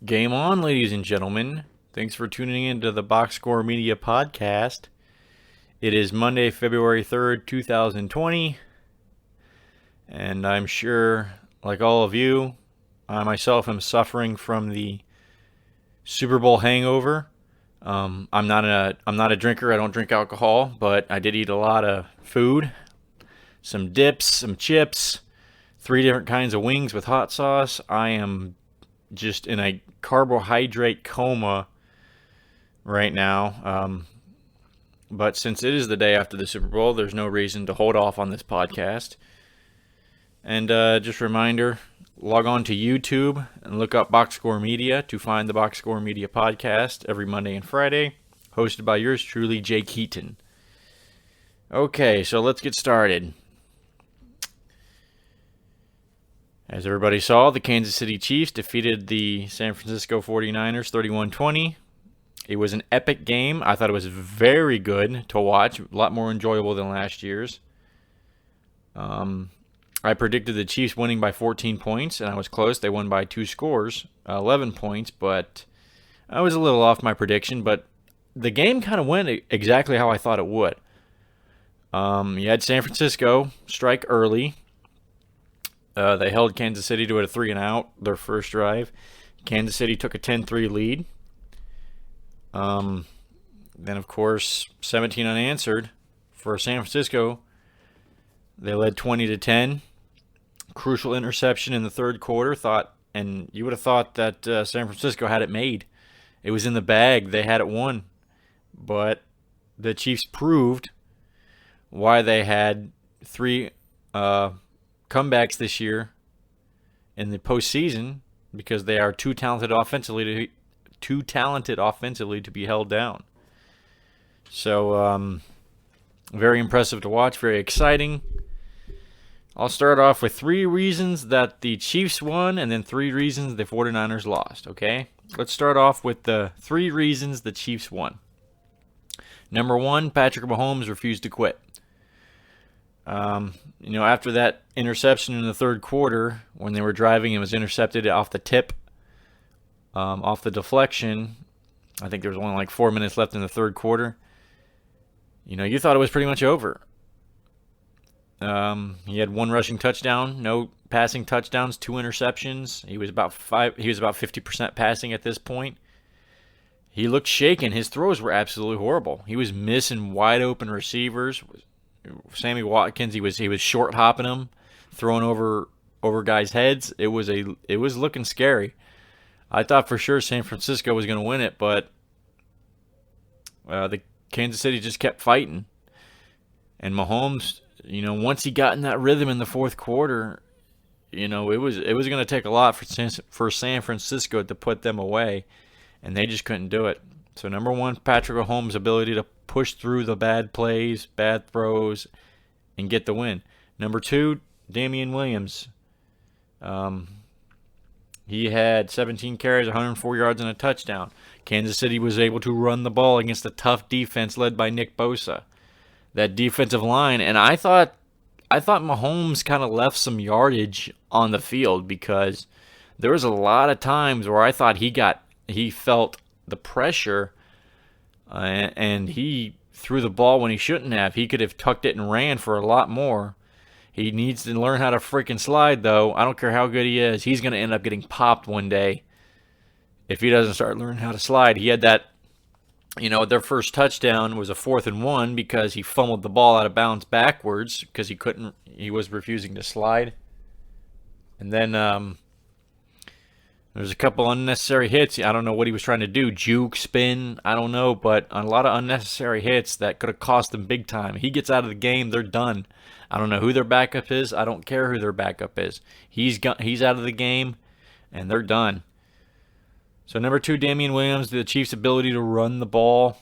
Game on, ladies and gentlemen. Thanks for tuning in to the Box Score Media Podcast. It is Monday, February 3rd, 2020. And I'm sure, like all of you, I myself am suffering from the Super Bowl hangover. I'm not a drinker. I don't drink alcohol, but I did eat a lot of food, some dips, some chips, 3 different kinds of wings with hot sauce. I am just in a carbohydrate coma right now. But since it is the day after the Super Bowl, there's no reason to hold off on this podcast. And just a reminder, log on to YouTube and look up Box Score Media to find the Box Score Media podcast every Monday and Friday, hosted by yours truly, Jay Keaton. Okay, so let's get started. As everybody saw, the Kansas City Chiefs defeated the San Francisco 49ers 31-20. It was an epic game. I thought it was very good to watch, a lot more enjoyable than last year's. I predicted the Chiefs winning by 14 points, and I was close. They won by 2 scores, 11 points, but I was a little off my prediction. But the game kind of went exactly how I thought it would. You had San Francisco strike early. They held Kansas City to a 3-and-out their first drive. Kansas City took a 10-3 lead. Then, of course, 17 unanswered for San Francisco. They led 20-10. Crucial interception in the third quarter. And you would have thought that San Francisco had it made. It was in the bag. They had it won. But the Chiefs proved why they had 3 comebacks this year in the postseason, because they are too talented offensively to be held down. So, very impressive to watch, very exciting. I'll start off with 3 reasons that the Chiefs won and then 3 reasons the 49ers lost, okay? Let's start off with the 3 reasons the Chiefs won. Number 1, Patrick Mahomes refused to quit. After that interception in the third quarter, when they were driving and was intercepted off the tip, off the deflection, I think there was only like 4 minutes left in the third quarter. You thought it was pretty much over. He had 1 rushing touchdown, no passing touchdowns, 2 interceptions. He was about 50% passing at this point. He looked shaken. His throws were absolutely horrible. He was missing wide open receivers. Sammy Watkins, he was short hopping them, throwing over guys' heads. It was looking scary. I thought for sure San Francisco was going to win it, but the Kansas City just kept fighting. And Mahomes, once he got in that rhythm in the fourth quarter, it was going to take a lot for San Francisco to put them away, and they just couldn't do it. So number 1, Patrick Mahomes' ability to push through the bad plays, bad throws, and get the win. Number 2, Damian Williams. He had 17 carries, 104 yards, and a touchdown. Kansas City was able to run the ball against a tough defense led by Nick Bosa. That defensive line, and I thought Mahomes kind of left some yardage on the field, because there was a lot of times where I thought he felt the pressure, and he threw the ball when he shouldn't have. He could have tucked it and ran for a lot more. He needs to learn how to freaking slide, though. I don't care how good he is. He's going to end up getting popped one day if he doesn't start learning how to slide. He had that, their first touchdown was a 4th and 1 because he fumbled the ball out of bounds backwards because he was refusing to slide. And then there's a couple unnecessary hits. I don't know what he was trying to do. Juke, spin, I don't know. But a lot of unnecessary hits that could have cost them big time. He gets out of the game, they're done. I don't know who their backup is. I don't care who their backup is. He's out of the game, and they're done. So number 2, Damian Williams, the Chiefs' ability to run the ball.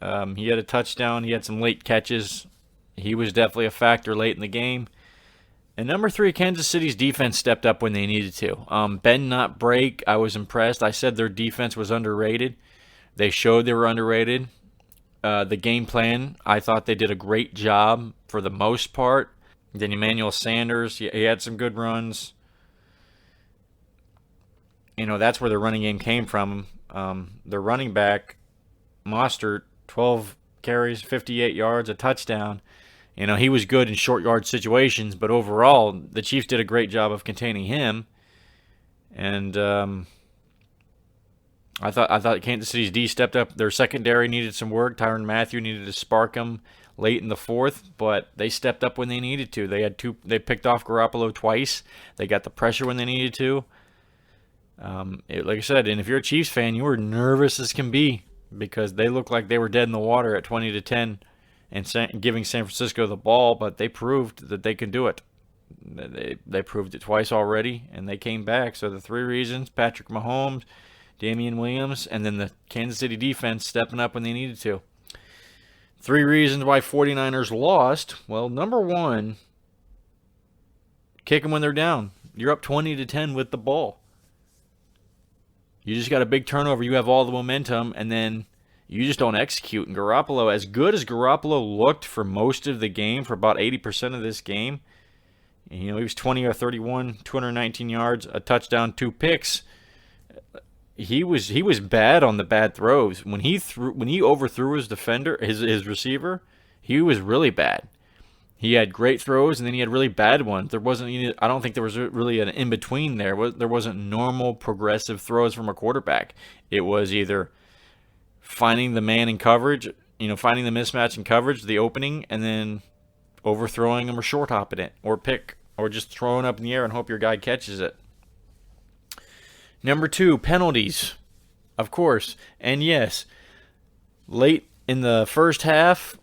He had a touchdown. He had some late catches. He was definitely a factor late in the game. And number 3, Kansas City's defense stepped up when they needed to. Bend not break. I was impressed. I said their defense was underrated. They showed they were underrated. The game plan, I thought they did a great job for the most part. Then Emmanuel Sanders, he had some good runs. that's where the running game came from. The running back, Mostert, 12 carries, 58 yards, a touchdown. He was good in short yard situations, but overall, the Chiefs did a great job of containing him. And I thought Kansas City's D stepped up. Their secondary needed some work. Tyrann Mathieu needed to spark them late in the fourth, but they stepped up when they needed to. They picked off Garoppolo twice. They got the pressure when they needed to. Like I said, and if you're a Chiefs fan, you were nervous as can be because they looked like they were dead in the water at 20-10 and giving San Francisco the ball, but they proved that they can do it. They proved it twice already, and they came back. So the three reasons: Patrick Mahomes, Damian Williams, and then the Kansas City defense stepping up when they needed to. Three reasons why 49ers lost. Well, number one, kick them when they're down. You're up 20-10 with the ball. You just got a big turnover. You have all the momentum, and then you just don't execute. And Garoppolo, as good as Garoppolo looked for most of the game, for about 80% of this game, he was 20 or 31, 219 yards, a touchdown, 2 picks. He was bad on the bad throws. When he overthrew his defender, his receiver, he was really bad. He had great throws, and then he had really bad ones. I don't think there was really an in-between there. There wasn't normal progressive throws from a quarterback. It was either finding the man in coverage, finding the mismatch in coverage, the opening, and then overthrowing him or short hopping it, or pick, or just throwing up in the air and hope your guy catches it. Number 2, penalties, of course. And yes, late in the first half,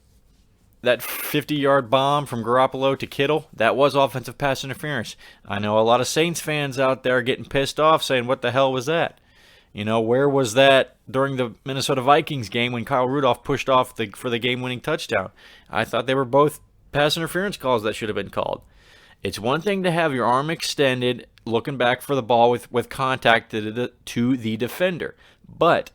that 50-yard bomb from Garoppolo to Kittle, that was offensive pass interference. I know a lot of Saints fans out there getting pissed off saying, what the hell was that? Where was that during the Minnesota Vikings game when Kyle Rudolph pushed off for the game-winning touchdown? I thought they were both pass interference calls that should have been called. It's one thing to have your arm extended, looking back for the ball with contact to the defender. But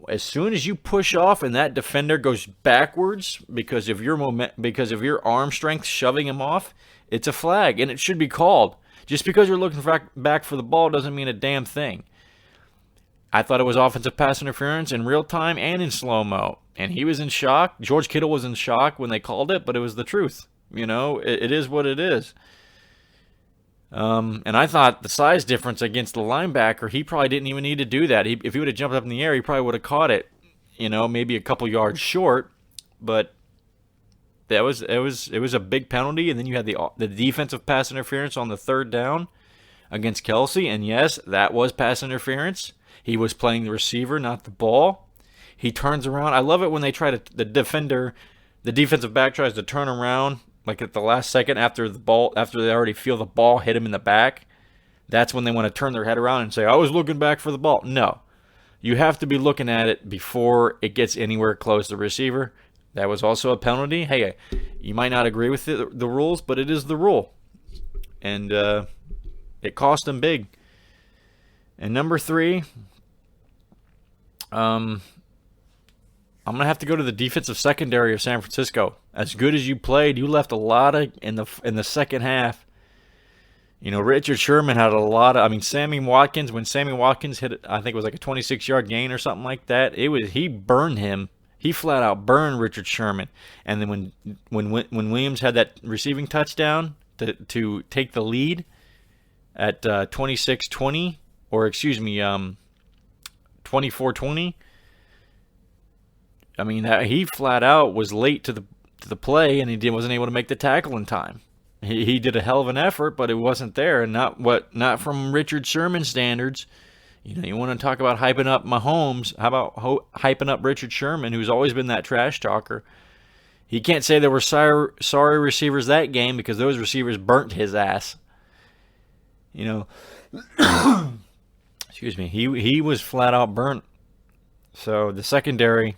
as soon as you push off and that defender goes backwards because of your arm strength shoving him off, it's a flag, and it should be called. Just because you're looking back for the ball doesn't mean a damn thing. I thought it was offensive pass interference in real time and in slow-mo, and he was in shock. George Kittle was in shock when they called it, but it was the truth. It is what it is. And I thought the size difference against the linebacker, he probably didn't even need to do that. If he would have jumped up in the air, he probably would have caught it, maybe a couple yards short. But it was a big penalty. And then you had the defensive pass interference on the third down against Kelsey. And yes, that was pass interference. He was playing the receiver, not the ball. He turns around. I love it when they the defensive back tries to turn around like at the last second after they already feel the ball hit him in the back. That's when they want to turn their head around and say, I was looking back for the ball. No. You have to be looking at it before it gets anywhere close to the receiver. That was also a penalty. Hey, you might not agree with the rules, but it is the rule. And it cost them big. And number 3, I'm going to have to go to the defensive secondary of San Francisco. As good as you played, you left a lot in the second half. Richard Sherman had a lot of. When Sammy Watkins hit, I think it was like a 26-yard gain or something like that. He burned him. He flat out burned Richard Sherman. And then when Williams had that receiving touchdown to take the lead at 26-20, or 24-20. He flat out was late to the play, and he wasn't able to make the tackle in time. He did a hell of an effort, but it wasn't there, and not from Richard Sherman standards. You want to talk about hyping up Mahomes? How about hyping up Richard Sherman, who's always been that trash talker? He can't say there were sorry receivers that game because those receivers burnt his ass. Excuse me. He was flat out burnt. So the secondary,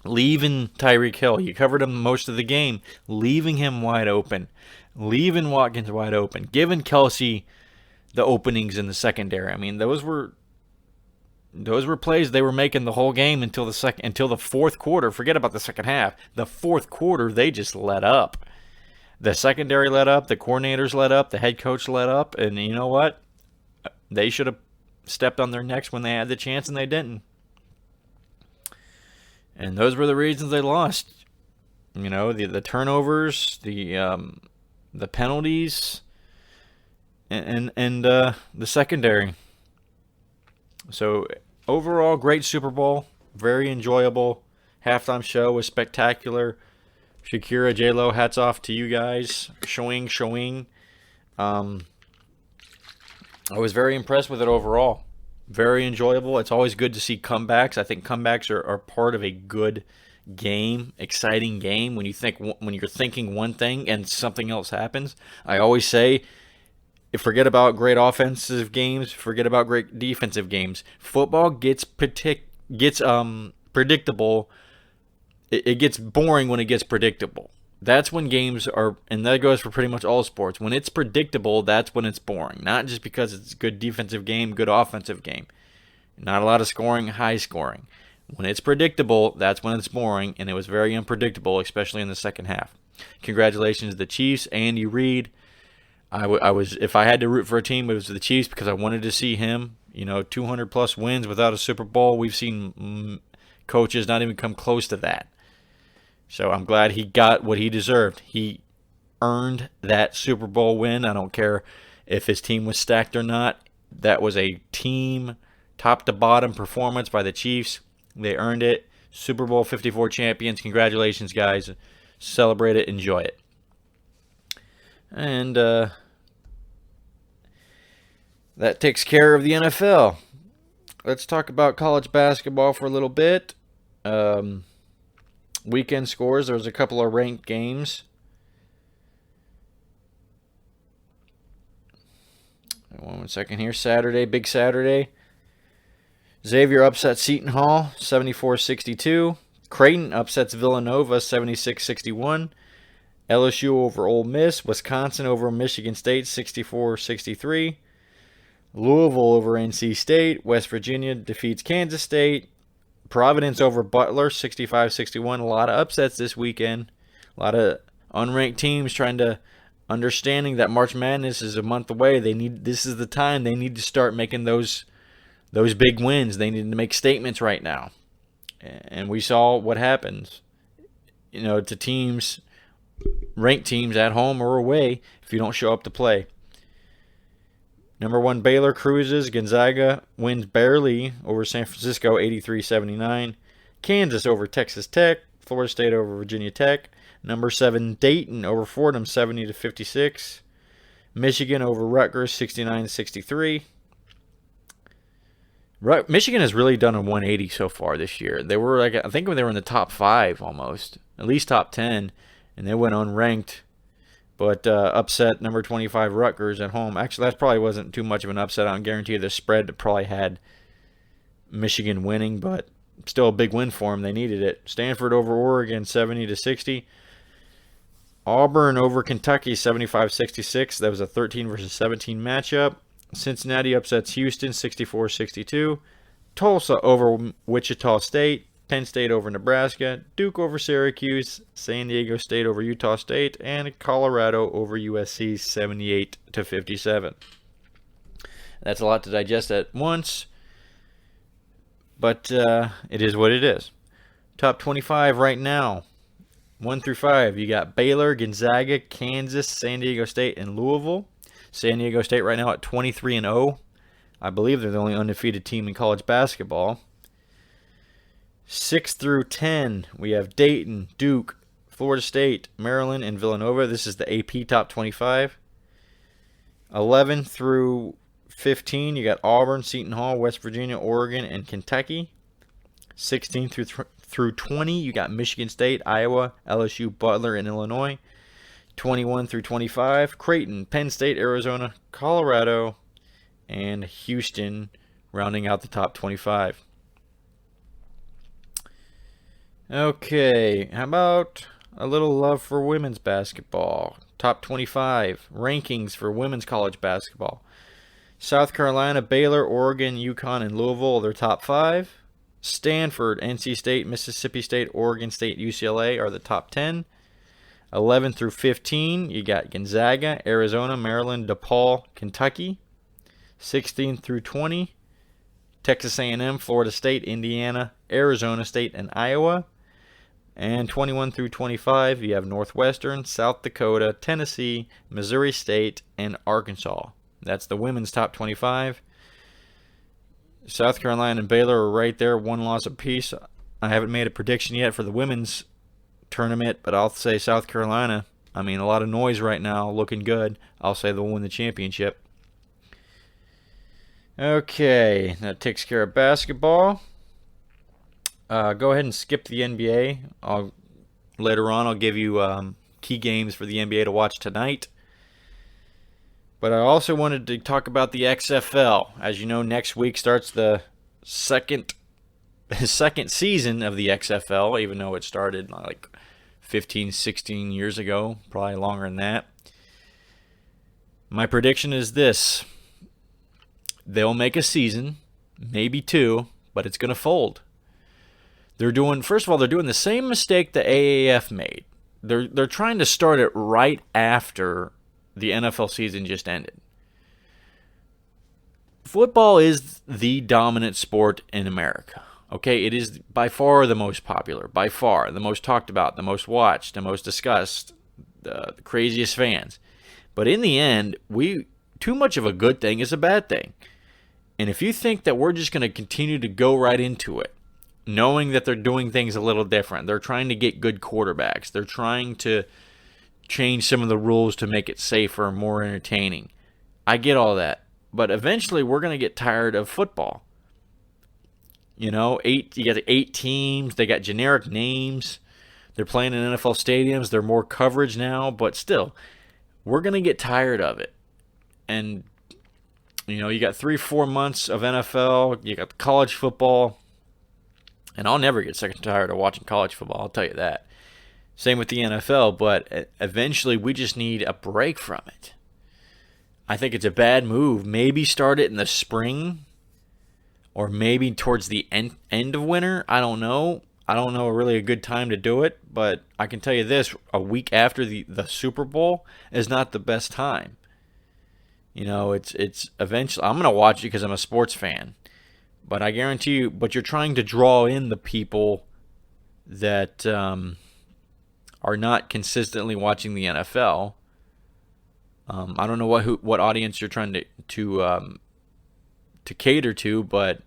leaving Tyreek Hill, you covered him most of the game, leaving him wide open, leaving Watkins wide open, giving Kelsey the openings in the secondary. Those were plays they were making the whole game until the fourth quarter. Forget about the second half. The fourth quarter, they just let up. The secondary let up, the coordinators let up, the head coach let up, and you know what? They should have stepped on their necks when they had the chance and they didn't. And those were the reasons they lost. You know, the turnovers, the penalties, and the secondary. So overall, great Super Bowl, very enjoyable. Halftime show was spectacular. Shakira, J-Lo, hats off to you guys. Showing. I was very impressed with it overall. Very enjoyable. It's always good to see comebacks. I think comebacks are part of a good game, exciting game. When you're thinking one thing and something else happens. I always say, forget about great offensive games. Forget about great defensive games. Football gets predictable. It gets boring when it gets predictable. That's when games are, and that goes for pretty much all sports. When it's predictable, that's when it's boring. Not just because it's a good defensive game, good offensive game. Not a lot of scoring, high scoring. When it's predictable, that's when it's boring, and it was very unpredictable, especially in the second half. Congratulations to the Chiefs, Andy Reid. If I had to root for a team, it was the Chiefs because I wanted to see him. 200 plus wins without a Super Bowl. We've seen coaches not even come close to that. So I'm glad he got what he deserved. He earned that Super Bowl win. I don't care if his team was stacked or not. That was a team top-to-bottom performance by the Chiefs. They earned it. Super Bowl 54 champions. Congratulations, guys. Celebrate it. Enjoy it. And that takes care of the NFL. Let's talk about college basketball for a little bit. Weekend scores. There was a couple of ranked games. One second here. Big Saturday. Xavier upsets Seton Hall, 74-62. Creighton upsets Villanova, 76-61. LSU over Ole Miss. Wisconsin over Michigan State, 64-63. Louisville over NC State. West Virginia defeats Kansas State. Providence over Butler, 65-61. A lot of upsets this weekend. A lot of unranked teams understanding that March Madness is a month away. This is the time they need to start making those big wins. They need to make statements right now. And we saw what happens, to teams, ranked teams at home or away, if you don't show up to play. Number 1, Baylor cruises. Gonzaga wins barely over San Francisco, 83-79. Kansas over Texas Tech. Florida State over Virginia Tech. Number 7, Dayton over Fordham, 70-56. Michigan over Rutgers, 69-63. Michigan has really done a 180 so far this year. They were I think they were in the top 5 almost, at least top 10, and they went unranked. But upset number 25 Rutgers at home. Actually, that probably wasn't too much of an upset. I guarantee you the spread probably had Michigan winning, but still a big win for them. They needed it. Stanford over Oregon, 70-60. Auburn over Kentucky, 75-66. That was a 13 versus 17 matchup. Cincinnati upsets Houston, 64-62. Tulsa over Wichita State. Penn State over Nebraska, Duke over Syracuse, San Diego State over Utah State, and Colorado over USC, 78-57. That's a lot to digest at once, but it is what it is. Top 25 right now, 1 through 5. You got Baylor, Gonzaga, Kansas, San Diego State, and Louisville. San Diego State right now at 23-0. I believe they're the only undefeated team in college basketball. 6 through 10, we have Dayton, Duke, Florida State, Maryland, and Villanova. This is the AP Top 25. 11 through 15, you got Auburn, Seton Hall, West Virginia, Oregon, and Kentucky. 16 through 20, you got Michigan State, Iowa, LSU, Butler, and Illinois. 21 through 25, Creighton, Penn State, Arizona, Colorado, and Houston, rounding out the top 25. Okay, how about a little love for women's basketball? Top 25 rankings for women's college basketball. South Carolina, Baylor, Oregon, UConn, and Louisville are their top 5. Stanford, NC State, Mississippi State, Oregon State, UCLA are the top 10. 11 through 15, you got Gonzaga, Arizona, Maryland, DePaul, Kentucky. 16 through 20, Texas A&M, Florida State, Indiana, Arizona State, and Iowa. And 21 through 25, you have Northwestern, South Dakota, Tennessee, Missouri State, and Arkansas. That's the women's top 25. South Carolina and Baylor are right there, one loss apiece. I haven't made a prediction yet for the women's tournament, but I'll say South Carolina. I mean, a lot of noise right now, looking good. I'll say they'll win the championship. Okay, that takes care of basketball. Go ahead and skip the NBA. Later on, I'll give you key games for the NBA to watch tonight. But I also wanted to talk about the XFL. As you know, next week starts the second season of the XFL, even though it started like 15, 16 years ago, probably longer than that. My prediction is this. They'll make a season, maybe two, but it's going to fold. First of all, they're doing the same mistake the AAF made. They're trying to start it right after the NFL season just ended. Football is the dominant sport in America. Okay, it is by far the most popular, by far the most talked about, the most watched, the most discussed, the craziest fans. But in the end, too much of a good thing is a bad thing. And if you think that we're just going to continue to go right into it, knowing that they're doing things a little different, they're trying to get good quarterbacks, they're trying to change some of the rules to make it safer and more entertaining. I get all that. But eventually we're going to get tired of football. You know, you got 8 teams, they got generic names. They're playing in NFL stadiums, they're more coverage now, but still, we're going to get tired of it. And you know, you got 3-4 months of NFL, you got college football, and I'll never get sick and tired of watching college football, I'll tell you that. Same with the NFL, but eventually we just need a break from it. I think it's a bad move. Maybe start it in the spring or maybe towards the end of winter. I don't know. I don't know really a good time to do it, but I can tell you this, a week after the Super Bowl is not the best time. You know, it's eventually, I'm going to watch it because I'm a sports fan, but I guarantee you, but you're trying to draw in the people that are not consistently watching the NFL. I don't know what audience you're trying to cater to, but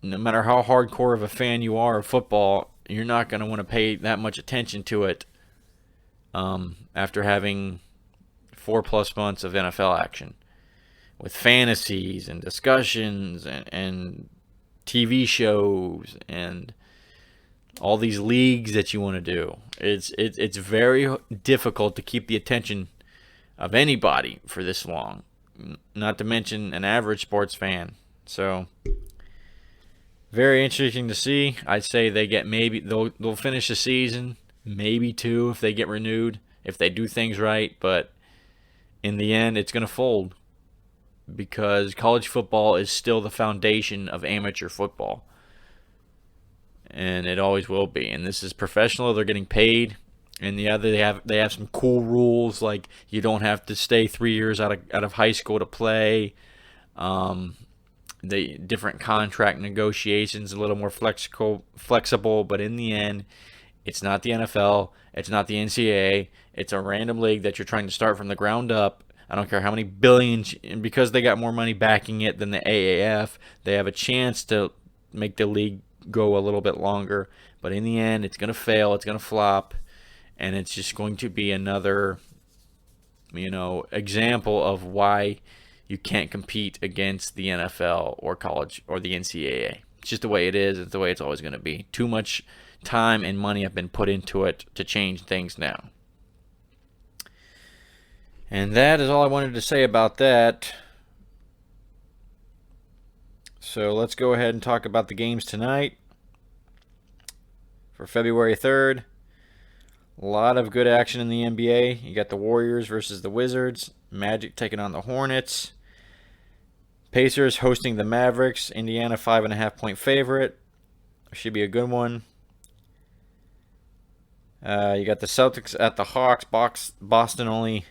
no matter how hardcore of a fan you are of football, you're not going to want to pay that much attention to it after having 4+ months of NFL action with fantasies and discussions and TV shows and all these leagues that you want to do. It's very difficult to keep the attention of anybody for this long, not to mention an average sports fan. So very interesting to see. I'd say they'll finish the season, maybe 2 if they get renewed, if they do things right, but in the end it's going to fold because college football is still the foundation of amateur football. And it always will be. And this is professional. They're getting paid. And the other, they have some cool rules, like you don't have to stay 3 years out of high school to play. The different contract negotiations, a little more flexible. But in the end, it's not the NFL. It's not the NCAA. It's a random league that you're trying to start from the ground up. I don't care how many billions, and because they got more money backing it than the AAF, they have a chance to make the league go a little bit longer. But in the end, it's going to fail. It's going to flop. And it's just going to be another, example of why you can't compete against the NFL or college or the NCAA. It's just the way it is. It's the way it's always going to be. Too much time and money have been put into it to change things now. And that is all I wanted to say about that. So let's go ahead and talk about the games tonight for February 3rd. A lot of good action in the NBA. You got the Warriors versus the Wizards. Magic taking on the Hornets. Pacers hosting the Mavericks. Indiana 5.5-point favorite. Should be a good one. You got the Celtics at the Hawks. Boston only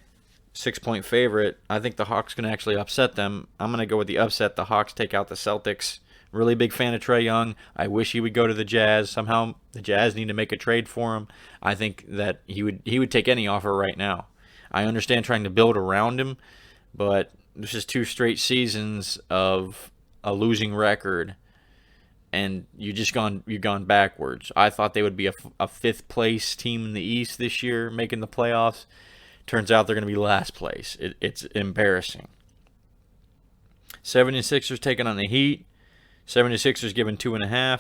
6-point favorite. I think the Hawks can actually upset them. I'm going to go with the upset. The Hawks take out the Celtics. Really big fan of Trae Young. I wish he would go to the Jazz. Somehow the Jazz need to make a trade for him. I think that he would take any offer right now. I understand trying to build around him, but this is 2 straight seasons of a losing record, and you've gone backwards. I thought they would be a 5th place team in the East this year, making the playoffs. Turns out they're going to be last place. It's embarrassing. 76ers taking on the Heat. 76ers given 2.5.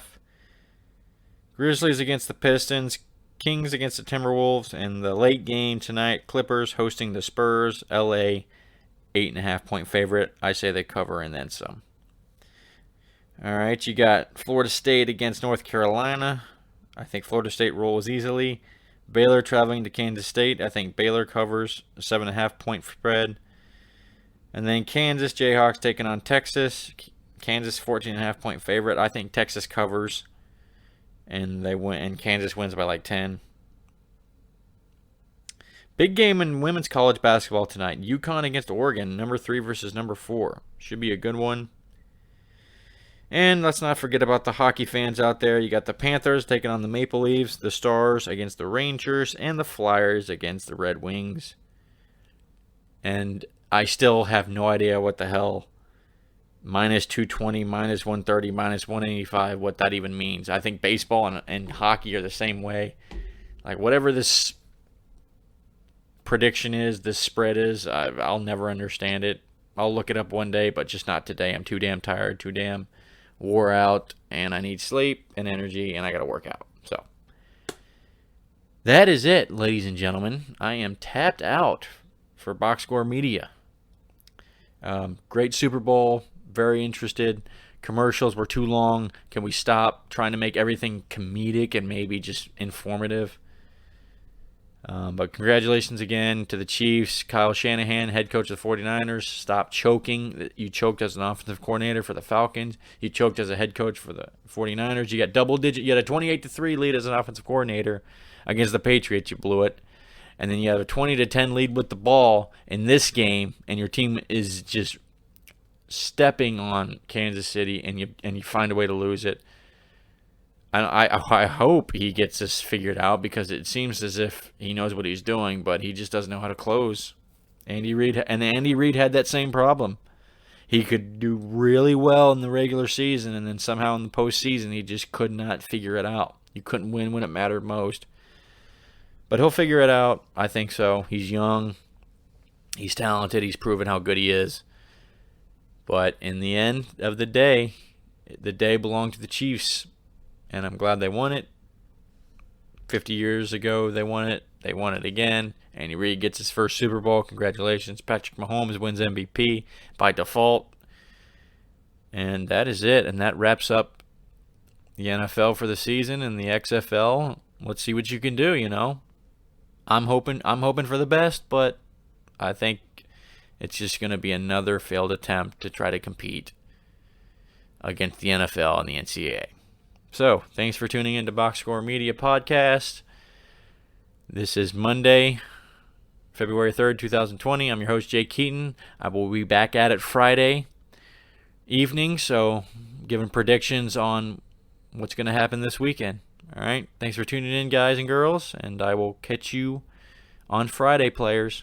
Grizzlies against the Pistons. Kings against the Timberwolves. And the late game tonight, Clippers hosting the Spurs. LA 8.5-point favorite. I say they cover and then some. All right, you got Florida State against North Carolina. I think Florida State rolls easily. Baylor traveling to Kansas State. I think Baylor covers a 7.5-point spread. And then Kansas Jayhawks taking on Texas. Kansas 14.5-point favorite. I think Texas covers, and they win. And Kansas wins by like 10. Big game in women's college basketball tonight. UConn against Oregon, number 3 versus number 4. Should be a good one. And let's not forget about the hockey fans out there. You got the Panthers taking on the Maple Leafs, the Stars against the Rangers, and the Flyers against the Red Wings. And I still have no idea what the hell minus 220, minus 130, minus 185, what that even means. I think baseball and hockey are the same way. Like, whatever this prediction is, this spread is, I'll never understand it. I'll look it up one day, but just not today. I'm too damn tired, too damn wore out, and I need sleep and energy, and I got to work out. So that is it, ladies and gentlemen. I am tapped out for Box Score Media. Great Super Bowl. Very interested. Commercials were too long. Can we stop trying to make everything comedic and maybe just informative? But congratulations again to the Chiefs. Kyle Shanahan, head coach of the 49ers. Stop choking. You choked as an offensive coordinator for the Falcons. You choked as a head coach for the 49ers. You got you had a 28-3 lead as an offensive coordinator against the Patriots. You blew it. And then you have a 20-10 lead with the ball in this game, and your team is just stepping on Kansas City, and you find a way to lose it. I hope he gets this figured out, because it seems as if he knows what he's doing, but he just doesn't know how to close. Andy Reid had that same problem. He could do really well in the regular season, and then somehow in the postseason he just could not figure it out. You couldn't win when it mattered most. But he'll figure it out. I think so. He's young. He's talented. He's proven how good he is. But in the end of the day belonged to the Chiefs. And I'm glad they won it. 50 years ago they won it. They won it again. Andy Reid gets his first Super Bowl. Congratulations. Patrick Mahomes wins MVP by default. And that is it. And that wraps up the NFL for the season and the XFL. Let's see what you can do, I'm hoping for the best, but I think it's just going to be another failed attempt to try to compete against the NFL and the NCAA. So, thanks for tuning in to Box Score Media Podcast. This is Monday, February 3rd, 2020. I'm your host, Jay Keaton. I will be back at it Friday evening, so giving predictions on what's going to happen this weekend. All right, thanks for tuning in, guys and girls, and I will catch you on Friday, players.